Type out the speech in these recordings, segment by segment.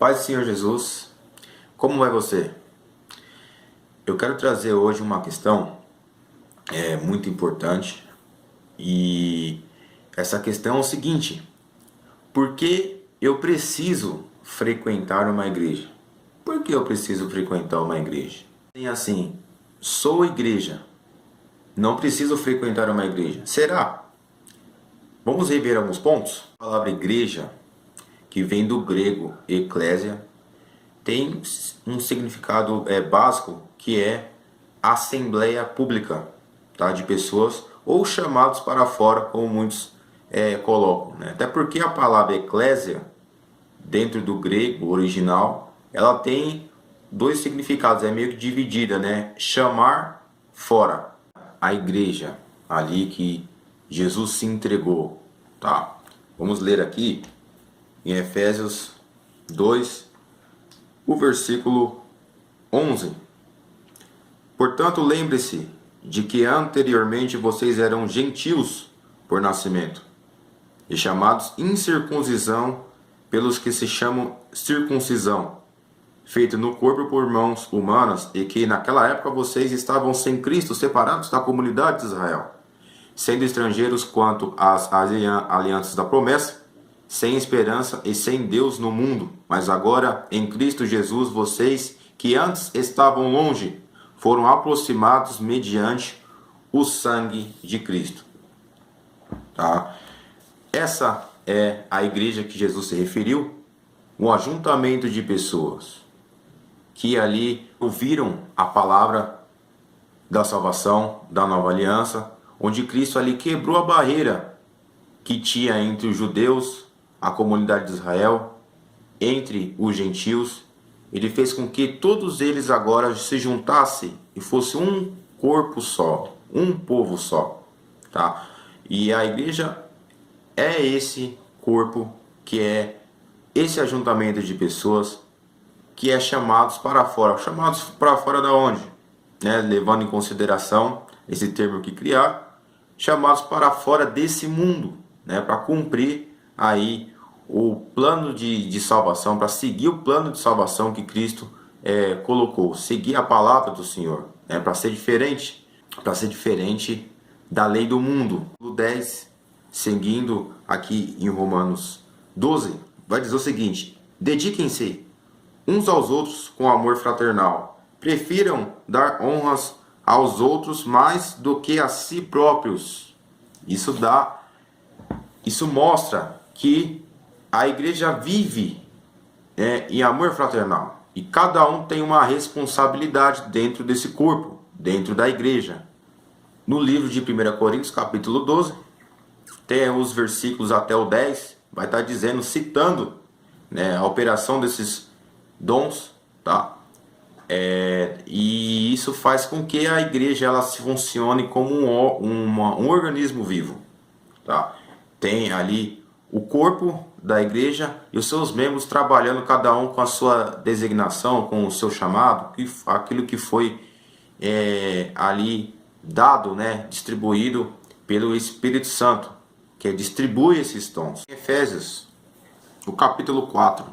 Paz do Senhor Jesus, como vai você? Eu quero trazer hoje uma questão muito importante e essa questão é o seguinte: por que eu preciso frequentar uma igreja? Por que eu preciso frequentar uma igreja? Tem assim, sou igreja, não preciso frequentar uma igreja. Será? Vamos rever alguns pontos? A palavra igreja, que vem do grego eclésia, tem um significado básico que é assembleia pública, tá? De pessoas ou chamados para fora, como muitos colocam, né? Até porque a palavra eclésia, dentro do grego original, ela tem dois significados, é meio que dividida, né? Chamar fora, a igreja ali que Jesus se entregou, tá? Vamos ler aqui em Efésios 2, o versículo 11. Portanto, lembre-se de que anteriormente vocês eram gentios por nascimento e chamados incircuncisão pelos que se chamam circuncisão, feito no corpo por mãos humanas, e que naquela época vocês estavam sem Cristo, separados da comunidade de Israel, sendo estrangeiros quanto às alianças da promessa, sem esperança e sem Deus no mundo. Mas agora, em Cristo Jesus, vocês que antes estavam longe, foram aproximados mediante o sangue de Cristo. Tá? Essa é a igreja que Jesus se referiu, um ajuntamento de pessoas que ali ouviram a palavra da salvação, da nova aliança, onde Cristo ali quebrou a barreira que tinha entre os judeus, a comunidade de Israel, entre os gentios. Ele fez com que todos eles agora se juntassem e fosse um corpo só, um povo só, tá? E a igreja é esse corpo, que é esse ajuntamento de pessoas que é chamados para fora. Chamados para fora da onde? Né? Levando em consideração esse termo que criar, chamados para fora desse mundo, né? Para cumprir aí o plano de salvação, para seguir o plano de salvação que Cristo colocou, seguir a palavra do Senhor, né? Para ser diferente da lei do mundo. O 10, seguindo aqui em Romanos 12, vai dizer o seguinte: dediquem-se uns aos outros com amor fraternal, prefiram dar honras aos outros mais do que a si próprios. Isso mostra que a igreja vive em amor fraternal. E cada um tem uma responsabilidade dentro desse corpo, dentro da igreja. No livro de 1 Coríntios, capítulo 12, tem os versículos até o 10, vai estar dizendo, citando, né, a operação desses dons, tá? E isso faz com que a igreja ela se funcione como um organismo vivo, tá? Tem ali o corpo da igreja e os seus membros trabalhando cada um com a sua designação, com o seu chamado, aquilo que foi ali dado, né, distribuído pelo Espírito Santo, que distribui esses dons. Em Efésios, o capítulo 4,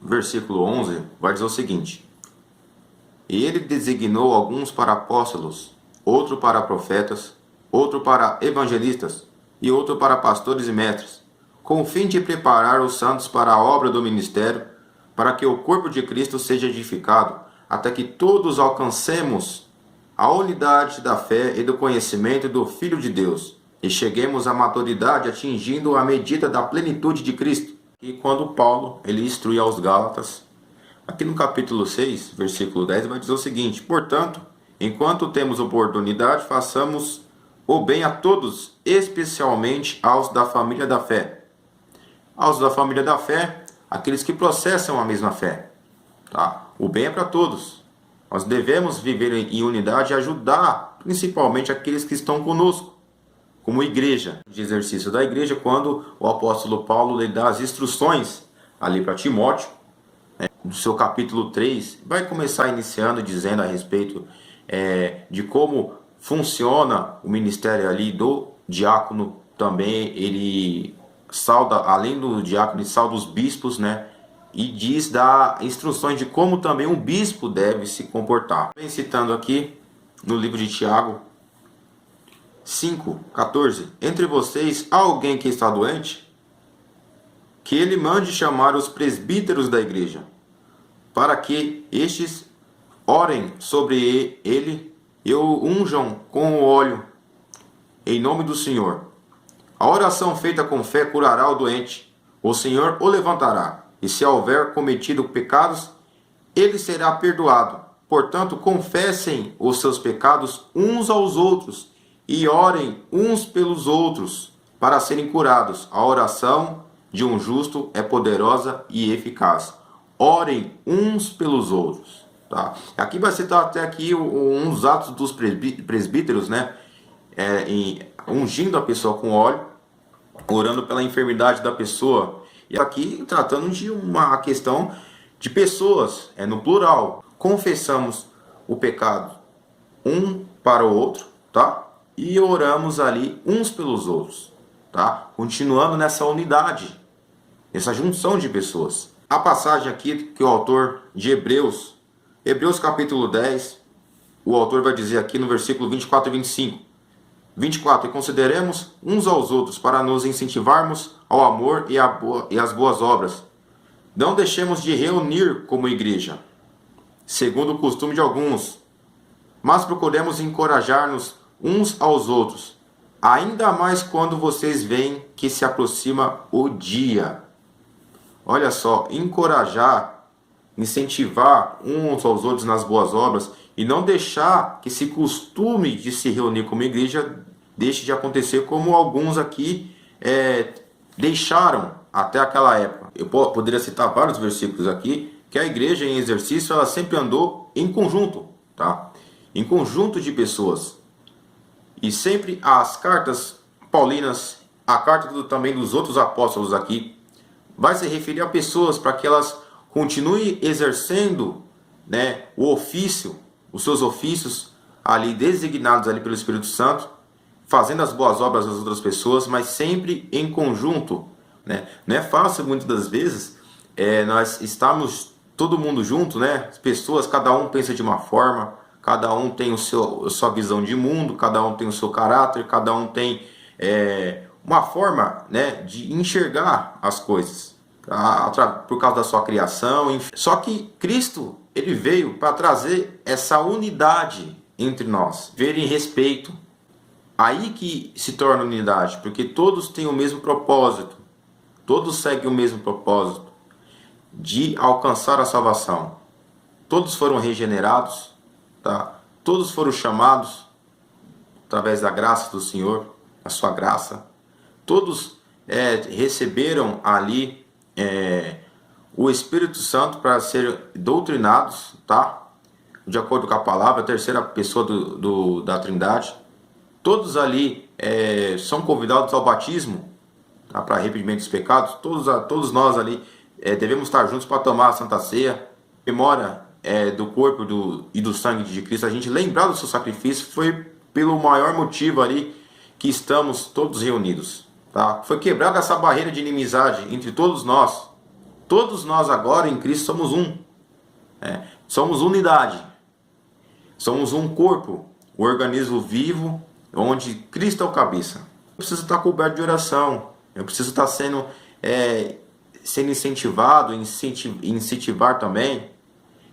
versículo 11, vai dizer o seguinte: ele designou alguns para apóstolos, outro para profetas, outro para evangelistas e outro para pastores e mestres, com o fim de preparar os santos para a obra do ministério, para que o corpo de Cristo seja edificado, até que todos alcancemos a unidade da fé e do conhecimento do Filho de Deus, e cheguemos à maturidade, atingindo a medida da plenitude de Cristo. E quando Paulo ele instrui aos Gálatas, aqui no capítulo 6, versículo 10, vai dizer o seguinte: portanto, enquanto temos oportunidade, façamos o bem a todos, especialmente aos da família da fé. Aos da família da fé, aqueles que processam a mesma fé, tá? O bem é para todos. Nós devemos viver em unidade e ajudar principalmente aqueles que estão conosco, como igreja. De exercício da igreja, quando o apóstolo Paulo lhe dá as instruções ali para Timóteo, no seu capítulo 3, vai começar iniciando dizendo a respeito de como funciona o ministério ali do diácono. Também ele sauda, além do diácono, ele sauda os bispos, né? e diz, dá instruções de como também um bispo deve se comportar. Vem citando aqui no livro de Tiago 5:14. Entre vocês há alguém que está doente? Que ele mande chamar os presbíteros da igreja, para que estes orem sobre ele e o unjam com o óleo, em nome do Senhor. A oração feita com fé curará o doente. O Senhor o levantará, e se houver cometido pecados, ele será perdoado. Portanto, confessem os seus pecados uns aos outros e orem uns pelos outros para serem curados. A oração de um justo é poderosa e eficaz. Orem uns pelos outros. Tá? Aqui vai citar até aqui uns atos dos presbíteros, né? Ungindo a pessoa com óleo, orando pela enfermidade da pessoa. E aqui tratando de uma questão de pessoas, no plural. Confessamos o pecado um para o outro, tá? E oramos ali uns pelos outros, tá? Continuando nessa unidade, essa junção de pessoas. A passagem aqui que o autor de Hebreus capítulo 10, o autor vai dizer aqui no versículo 24 e 25. 24. E consideremos uns aos outros para nos incentivarmos ao amor e às boas obras. Não deixemos de reunir como igreja, segundo o costume de alguns, mas procuremos encorajar-nos uns aos outros, ainda mais quando vocês veem que se aproxima o dia. Olha só, encorajar, incentivar uns aos outros nas boas obras e não deixar que esse costume de se reunir como igreja deixe de acontecer como alguns aqui deixaram até aquela época. Eu poderia citar vários versículos aqui que a igreja em exercício ela sempre andou em conjunto, tá? Em conjunto de pessoas. E sempre as cartas paulinas, a carta também dos outros apóstolos aqui, vai se referir a pessoas para que elas continuem exercendo, né, o ofício, os seus ofícios ali designados ali pelo Espírito Santo, fazendo as boas obras das outras pessoas, mas sempre em conjunto, né? Não é fácil muitas das vezes nós estamos todo mundo junto, né? As pessoas, cada um pensa de uma forma, cada um tem a sua visão de mundo, cada um tem o seu caráter, cada um tem uma forma, né, de enxergar as coisas, por causa da sua criação. Só que Cristo, ele veio para trazer essa unidade entre nós, ver em respeito. Aí que se torna unidade, porque todos têm o mesmo propósito, todos seguem o mesmo propósito de alcançar a salvação. Todos foram regenerados, tá? Todos foram chamados através da graça do Senhor, a sua graça. Todos receberam ali o Espírito Santo para serem doutrinados, tá? De acordo com a palavra, a terceira pessoa da Trindade. Todos ali são convidados ao batismo, tá? Para arrependimento dos pecados. Todos nós ali devemos estar juntos para tomar a Santa Ceia, memória do corpo e do sangue de Cristo. A gente lembrar do seu sacrifício foi pelo maior motivo ali que estamos todos reunidos, tá? Foi quebrada essa barreira de inimizade entre todos nós. Todos nós agora em Cristo somos um. Somos unidade. Somos um corpo, o organismo vivo, onde Cristo é o cabeça. Eu preciso estar coberto de oração. Eu preciso estar sendo incentivado, incentivar também.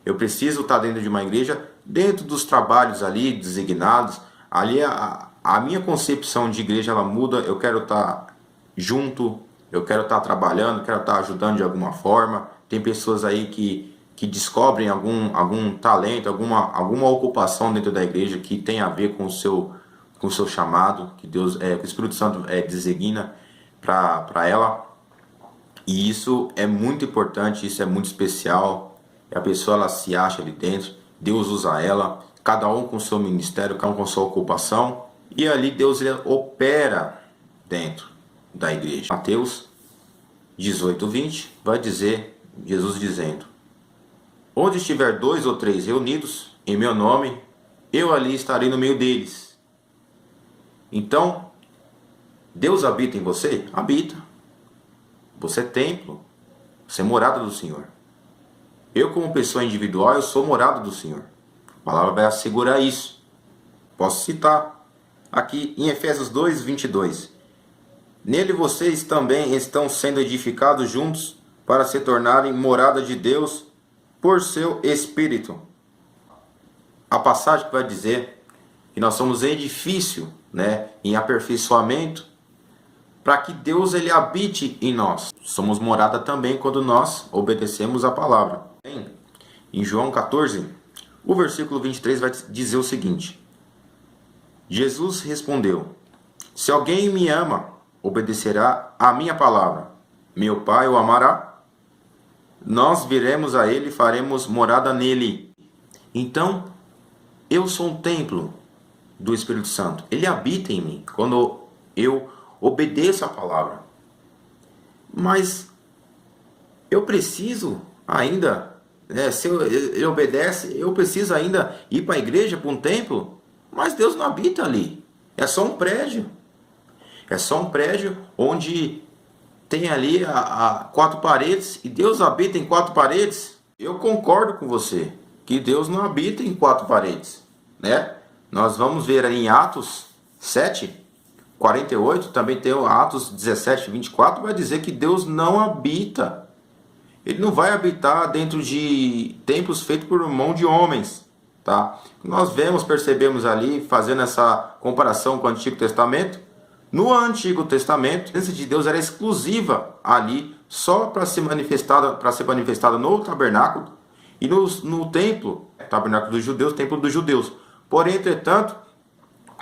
Eu preciso estar dentro de uma igreja, dentro dos trabalhos ali designados. Ali a minha concepção de igreja ela muda. Eu quero estar junto, eu quero estar trabalhando, quero estar ajudando de alguma forma. Tem pessoas aí que descobrem algum talento, alguma ocupação dentro da igreja que tem a ver com o seu chamado, que Deus, que o Espírito Santo designa para ela. E isso é muito importante, isso é muito especial. A pessoa ela se acha ali dentro, Deus usa ela, cada um com o seu ministério, cada um com a sua ocupação, e ali Deus ele opera dentro da igreja. Mateus 18:20 vai dizer, Jesus dizendo: onde estiver 2 ou 3 reunidos em meu nome, eu ali estarei no meio deles. Então, Deus habita em você? Habita. Você é templo, você é morada do Senhor. Eu, como pessoa individual, eu sou morada do Senhor. A palavra vai assegurar isso. Posso citar aqui em Efésios 2, 22. Nele vocês também estão sendo edificados juntos para se tornarem morada de Deus por seu Espírito. A passagem que vai dizer que nós somos edifício, né, em aperfeiçoamento, para que Deus ele habite em nós. Somos morada também quando nós obedecemos a palavra. Em João 14, o versículo 23 vai dizer o seguinte: Jesus respondeu: se alguém me ama, obedecerá à minha palavra. Meu Pai o amará. Nós viremos a ele e faremos morada nele. Então, eu sou um templo do Espírito Santo. Ele habita em mim quando eu obedeço a palavra. Mas eu preciso ainda, se ele obedece, eu preciso ainda ir para a igreja, para um templo. Mas Deus não habita ali. É só um prédio. É só um prédio onde tem ali a quatro paredes e Deus habita em quatro paredes. Eu concordo com você que Deus não habita em quatro paredes, né? Nós vamos ver aí em Atos 7, 48, também tem o Atos 17, 24, vai dizer que Deus não habita. Ele não vai habitar dentro de templos feitos por mão de homens, tá? Nós percebemos ali, fazendo essa comparação com o Antigo Testamento. No Antigo Testamento, a presença de Deus era exclusiva ali, só para ser manifestada no tabernáculo e no templo, tabernáculo dos judeus, templo dos judeus. Porém, entretanto,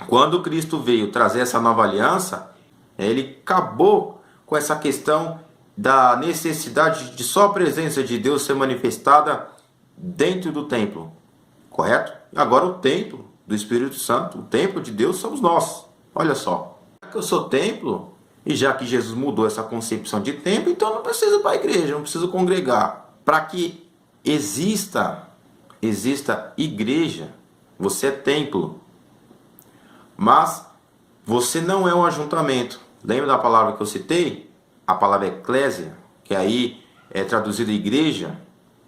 quando Cristo veio trazer essa nova aliança, ele acabou com essa questão da necessidade de só a presença de Deus ser manifestada dentro do templo, correto? E agora o templo do Espírito Santo, o templo de Deus somos nós. Olha só. Eu sou templo, e já que Jesus mudou essa concepção de templo, então não preciso ir para a igreja, não preciso congregar. Para que exista igreja, você é templo, mas você não é um ajuntamento. Lembra da palavra que eu citei? A palavra eclésia, que aí é traduzida igreja,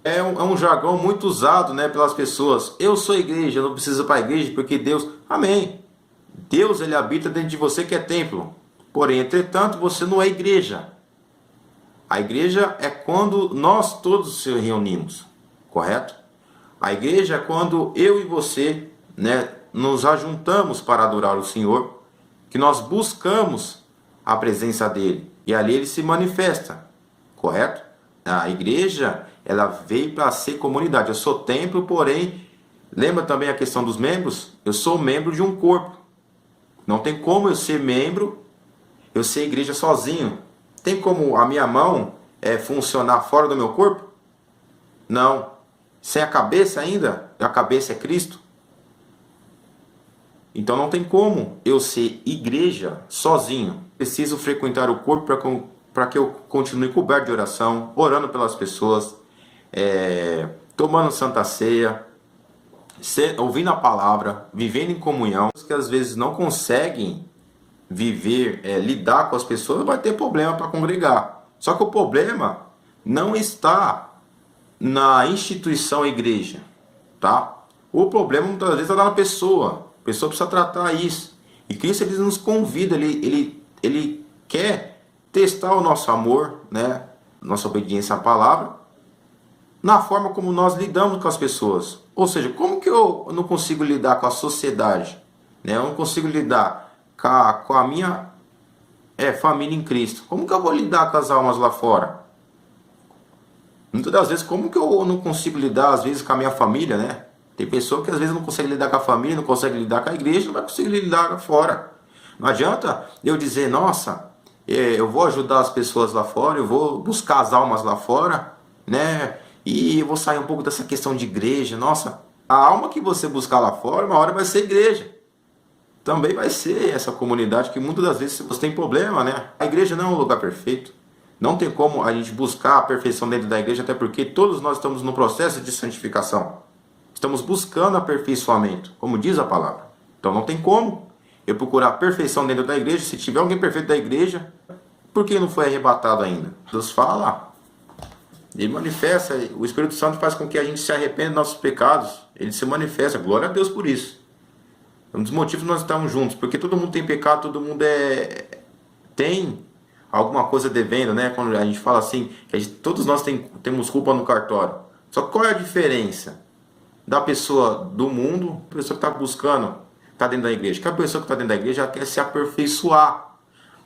é um jargão muito usado, né, pelas pessoas. Eu sou igreja, eu não preciso ir para a igreja porque Deus... Amém. Deus ele habita dentro de você que é templo. Porém, entretanto, você não é igreja. A igreja é quando nós todos se reunimos, correto? A igreja é quando eu e você, né, nos ajuntamos para adorar o Senhor, que nós buscamos a presença dele e ali ele se manifesta, correto? A igreja ela veio para ser comunidade. Eu sou templo, porém, lembra também a questão dos membros? Eu sou membro de um corpo. Não tem como eu ser membro, eu ser igreja sozinho. Tem como a minha mão funcionar fora do meu corpo? Não. Sem a cabeça ainda? A cabeça é Cristo? Então não tem como eu ser igreja sozinho. Preciso frequentar o corpo para que eu continue coberto de oração, orando pelas pessoas, tomando santa ceia, ouvindo a palavra, vivendo em comunhão. Que às vezes não conseguem viver, lidar com as pessoas, vai ter problema para congregar. Só que o problema não está na instituição igreja, tá? O problema muitas vezes está na pessoa. A pessoa precisa tratar isso. E Cristo ele nos convida, ele quer testar o nosso amor, né? Nossa obediência à palavra, na forma como nós lidamos com as pessoas. Ou seja, como que eu não consigo lidar com a sociedade? Né? Eu não consigo lidar com a minha família em Cristo. Como que eu vou lidar com as almas lá fora? Muitas das vezes, como que eu não consigo lidar, às vezes, com a minha família, né? Tem pessoa que às vezes não consegue lidar com a família, não consegue lidar com a igreja, não vai conseguir lidar lá fora. Não adianta eu dizer, nossa, eu vou ajudar as pessoas lá fora, eu vou buscar as almas lá fora, né? E eu vou sair um pouco dessa questão de igreja. Nossa, a alma que você buscar lá fora, uma hora vai ser igreja. Também vai ser essa comunidade que muitas das vezes você tem problema, né? A igreja não é um lugar perfeito. Não tem como a gente buscar a perfeição dentro da igreja, até porque todos nós estamos no processo de santificação. Estamos buscando aperfeiçoamento, como diz a palavra. Então não tem como eu procurar a perfeição dentro da igreja. Se tiver alguém perfeito da igreja, por que não foi arrebatado ainda? Deus fala Ele manifesta, o Espírito Santo faz com que a gente se arrependa dos nossos pecados. Ele se manifesta, glória a Deus por isso. É um dos motivos que nós estamos juntos, porque todo mundo tem pecado, todo mundo tem alguma coisa devendo, né? Quando a gente fala assim, que todos nós temos culpa no cartório. Só que qual é a diferença da pessoa do mundo, a pessoa que está buscando, está dentro da igreja? Que a pessoa que está dentro da igreja ela quer se aperfeiçoar.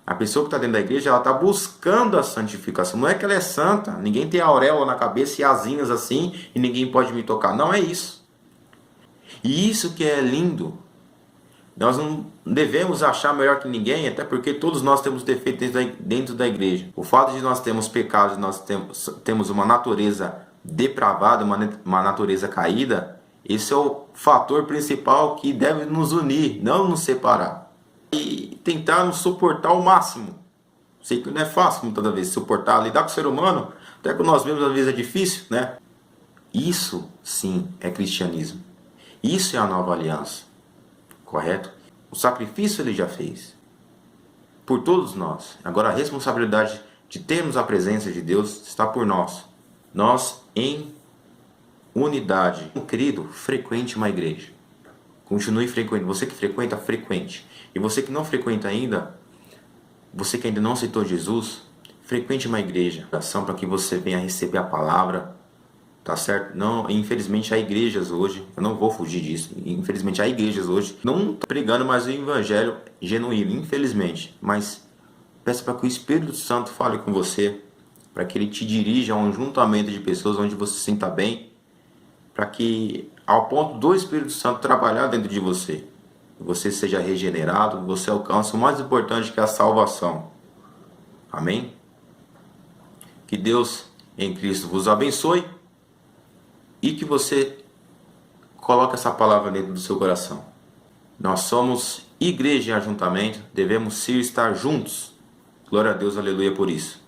A pessoa que está dentro da igreja, ela está buscando a santificação. Não é que ela é santa, ninguém tem auréola na cabeça e asinhas assim, e ninguém pode me tocar. Não é isso. E isso que é lindo. Nós não devemos achar melhor que ninguém, até porque todos nós temos defeitos dentro da igreja. O fato de nós termos pecados, nós temos uma natureza depravada, uma natureza caída, esse é o fator principal que deve nos unir, não nos separar. E tentar nos suportar ao máximo. Sei que não é fácil muitas vezes suportar, lidar com o ser humano, até com nós mesmos às vezes é difícil, né? Isso sim é cristianismo. Isso é a nova aliança. Correto? O sacrifício ele já fez. Por todos nós. Agora a responsabilidade de termos a presença de Deus está por nós. Nós em unidade. Querido, frequente uma igreja. Continue frequentando. Você que frequenta, frequente. E você que não frequenta ainda, você que ainda não aceitou Jesus, frequente uma igreja. Oração para que você venha receber a palavra. Tá certo? Não, infelizmente há igrejas hoje, eu não vou fugir disso, infelizmente há igrejas hoje, não pregando mais o evangelho genuíno, infelizmente. Mas peça para que o Espírito Santo fale com você, para que ele te dirija a um juntamento de pessoas onde você se sinta bem, para que ao ponto do Espírito Santo trabalhar dentro de você, você seja regenerado, você alcance o mais importante que é a salvação. Amém? Que Deus em Cristo vos abençoe e que você coloque essa palavra dentro do seu coração. Nós somos igreja em ajuntamento, devemos sim estar juntos. Glória a Deus, aleluia por isso.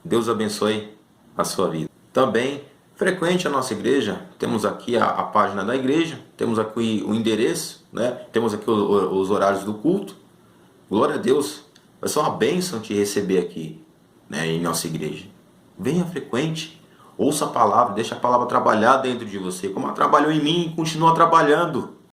Deus abençoe a sua vida. Também frequente a nossa igreja, temos aqui a página da igreja, temos aqui o endereço, né? Temos aqui os horários do culto. Glória a Deus, vai ser uma bênção te receber aqui, né, em nossa igreja. Venha frequente, ouça a palavra, deixa a palavra trabalhar dentro de você, como ela trabalhou em mim e continua trabalhando.